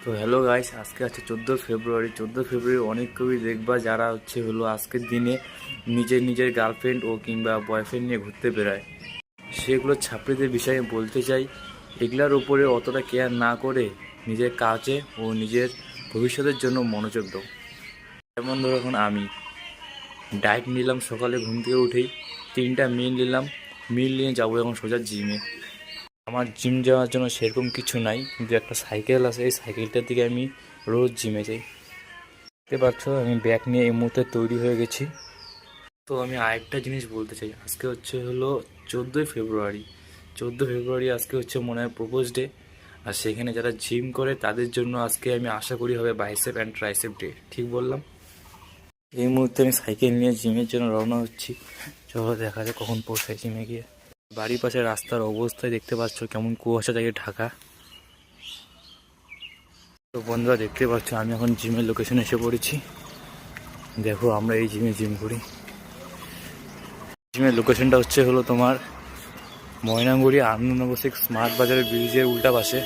তো hello guys, আজকে আছে 14 ফেব্রুয়ারি। 14 ফেব্রুয়ারি অনেক কবি দেখবা যারা হলো আজকের দিনে নিজের নিজের গার্লফ্রেন্ড ও কিংবা বয়ফ্রেন্ড নিয়ে ঘুরতে বেড়ায়। সেগুলো ছাত্রীদের বিষয়ে বলতে চাই, এগুলার উপরে অতটা কেয়ার না করে নিজের কাজে ও নিজের ভবিষ্যতের জন্য মনোযোগ দাও। যেমন ধরো, এখন আমি ডায়েট নিলাম, সকালে ঘুম থেকে উঠেই 3টা মিল নিলাম। মিল নিয়ে যাবো এখন সোজা জিমে। আমার জিম যাওয়ার জন্য সেরকম কিছু নাই, কিন্তু একটা সাইকেল আছে, এই সাইকেলটার দিকে আমি রোজ জিমে যাই। দেখতে পাচ্ছ আমি ব্যাগ নিয়ে এই মুহূর্তে তৈরি হয়ে গেছি। তো আমি আরেকটা জিনিস বলতে চাই, আজকে হলো 14 ফেব্রুয়ারি। 14 ফেব্রুয়ারি আজকে মনে হয় প্রপোজ ডে। আর সেখানে যারা জিম করে তাদের জন্য আজকে আমি আশা করি হবে বাইসেপ অ্যান্ড ট্রাইসেপ ডে। ঠিক বললাম? এই মুহূর্তে আমি সাইকেল নিয়ে জিমের জন্য রওনা হচ্ছি। চলো দেখা যাক কখন পৌঁছাই জিমে গিয়ে। বাড়ির পাশে রাস্তার অবস্থায় দেখতে পাচ্ছ কেমন কুয়াশা থেকে ঢাকা। তো বন্ধুরা, দেখতে পাচ্ছ আমি এখন জিমের লোকেশনে এসে পড়েছি। দেখো, আমরা এই জিমে জিম করি। জিমের লোকেশনটা হলো তোমার ময়নাগুড়ি আনন্দনগর স্মার্ট বাজারের ব্রিজের উল্টা পাশে।